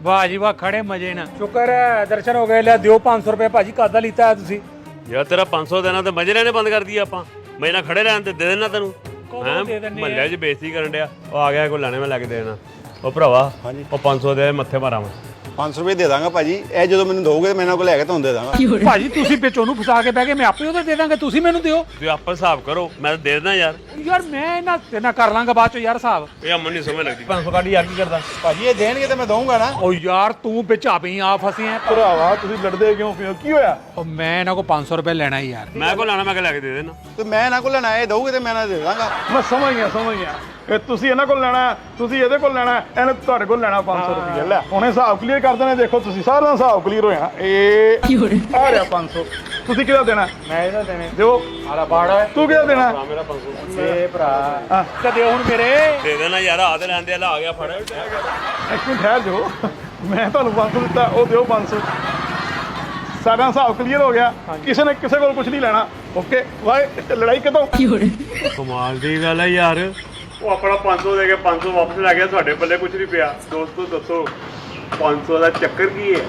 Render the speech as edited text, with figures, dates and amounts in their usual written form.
ਵਾਹ ਜੀ ਵਾਹ, ਖੜੇ ਮਜੇ ਨਾਲ। ਸ਼ੁਕਰ ਹੈ ਦਰਸ਼ਨ ਹੋ ਗਏ। ਲੈ ਦਿਓ 500 ਰੁਪਏ ਭਾਜੀ, ਕਾਹਦਾ ਲਿੱਤਾ ਹੈ ਤੁਸੀਂ? ਯਾਰ ਤੇਰਾ 500 ਦੇਣਾ ਤੇ ਮਜੇ ਲੈਣੇ ਬੰਦ ਕਰ ਦਈਏ ਆਪਾਂ। ਮੈਂ ਨਾ ਖੜੇ ਰਹਿਣ ਤੇ ਦੇ ਦੇਣਾ ਤੈਨੂੰ। ਕਦੋਂ ਦੇ ਦਿੰਦੇ ਆ? ਮਹੱਲੇ 'ਚ ਬੇਇੱਜ਼ਤੀ ਕਰਨ ਡਿਆ। ਉਹ ਆ ਗਿਆ ਕੋਈ ਲੈਣੇ, ਮੈਂ ਲੈ ਕੇ ਦੇ ਦੇਣਾ। ਉਹ ਭਰਾਵਾ ਉਹ 500 ਦੇ ਮੱਥੇ ਮਾਰਾਂ ਮੈਂ। 500 ਰੁਪਏ ਦੇ ਦਾਂਗਾ ਭਾਜੀ। ਇਹ ਜਦੋਂ ਮੈਨੂੰ ਦੋਗੇ ਮੈਂ ਇਹਨਾਂ ਕੋਲ ਲੈ ਕੇ ਤੁਹਾਨੂੰ ਦੇ ਦਾਂਗਾ। ਭਾਜੀ ਤੁਸੀਂ ਵਿੱਚ ਉਹਨੂੰ ਫਸਾ ਕੇ ਬਹਿ ਗਏ, ਮੈਂ ਆਪੇ ਉਹਦੇ ਦੇ ਦਾਂਗਾ, ਤੁਸੀਂ ਮੈਨੂੰ ਦਿਓ। ਤੁਸੀਂ ਆਪੇ ਹਿਸਾਬ ਕਰੋ, ਮੈਂ ਤਾਂ ਦੇ ਦੇਣਾ ਯਾਰ। ਯਾਰ ਮੈਂ ਇਹਨਾਂ ਤੇ ਨਾ ਕਰ ਲਾਂਗਾ ਬਾਅਦ ਚੋਂ ਯਾਰ ਹਿਸਾਬ। ਇਹ ਅਮਨ ਨਹੀਂ ਸਮਝ ਲੱਗਦੀ। 500 ਕੱਢ ਯਾਰ, ਕੀ ਕਰਦਾ? ਭਾਜੀ ਇਹ ਦੇਣਗੇ ਤੇ ਮੈਂ ਦਊਂਗਾ ਨਾ। ਉਹ ਯਾਰ ਤੂੰ ਵਿੱਚ ਆਪੀ ਆ ਫਸੀ ਐ। ਭਰਾਵਾ ਤੁਸੀਂ ਲੜਦੇ ਕਿਉਂ ਪਏ ਹੋ? ਕੀ ਹੋਇਆ? ਉਹ ਮੈਂ ਇਹਨਾਂ ਕੋਲ 500 ਰੁਪਏ ਲੈਣਾ ਹੀ ਯਾਰ। ਮੈਂ ਕੋਲ ਲੈਣਾ, ਮੈਂ ਲੈ ਕੇ ਦੇ ਦੇਣਾ। ਤੇ ਮੈਂ ਇਹਨਾਂ ਕੋਲ ਲੈਣਾ, ਇਹ ਦਊਗੇ ਤੇ ਮੈਂ ਇਹਨਾਂ ਦੇ ਦਾਂਗਾ। ਮੈਂ ਸਮਝ ਗਿਆ। ਇਹ ਤੁਸੀਂ ਇਹਨਾਂ ਕੋਲ ਲੈਣਾ, ਤੁਸੀਂ ਇਹਦੇ ਕੋਲ ਲੈਣਾ, ਇਹਨੇ ਤੁਹਾਡੇ ਕੋਲ ਲੈਣਾ 500 ਰੁਪਏ। ਲੈ ਹੁਣ ਹਿਸਾਬ ਕਲੀਅਰ ਕਰ ਦੇਣਾ। ਦੇਖੋ ਤੁਸੀਂ ਸਾਰਿਆਂ ਦਾ ਹਿਸਾਬ ਕਲੀਅਰ ਹੋ ਜਾਣਾ। ਇਹ ਆ ਰਿਹਾ 500। ਤੁਸੀਂ ਕਿਹਦਾ ਦੇਣਾ? ਮੈਂ ਇਹਦਾ ਦੇਣੇ। ਦਿਓ। ਆਲਾ ਬਾੜਾ ਤੂੰ ਕਿਹਦਾ ਦੇਣਾ? ਮੇਰਾ 500 ਏ ਭਰਾ ਕਦੇ ਹੁਣ ਮੇਰੇ ਦੇ ਦੇਣਾ ਯਾਰ। ਆ ਤੇ ਲੈਂਦੇ ਆ ਗਿਆ ਫੜ। ਇੱਕ ਮਿੰਟ ਠਹਿਰ ਜਾਓ। ਮੈਂ ਤੁਹਾਨੂੰ 500 ਦਿੱਤਾ, ਉਹ ਦਿਓ 500। ਸਾਰਾ ਹਿਸਾਬ ਕਲੀਅਰ ਹੋ ਗਿਆ। ਕਿਸੇ ਨੇ ਕਿਸੇ ਕੋਲ ਕੁਝ ਨਹੀਂ ਲੈਣਾ। Okay why. ਲੜਾਈ ਕਦੋਂ? ਕਮਾਲ ਦੀ ਗੱਲ ਹੈ ਯਾਰ। ਉਹ ਆਪਣਾ 500 ਦੇ ਕੇ 500 ਵਾਪਸ ਲੈ ਗਿਆ, ਤੁਹਾਡੇ ਪੱਲੇ ਕੁਝ ਨਹੀਂ ਪਿਆ। ਦੋਸਤੋ ਦੱਸੋ 500 ਦਾ ਚੱਕਰ ਕੀ ਹੈ?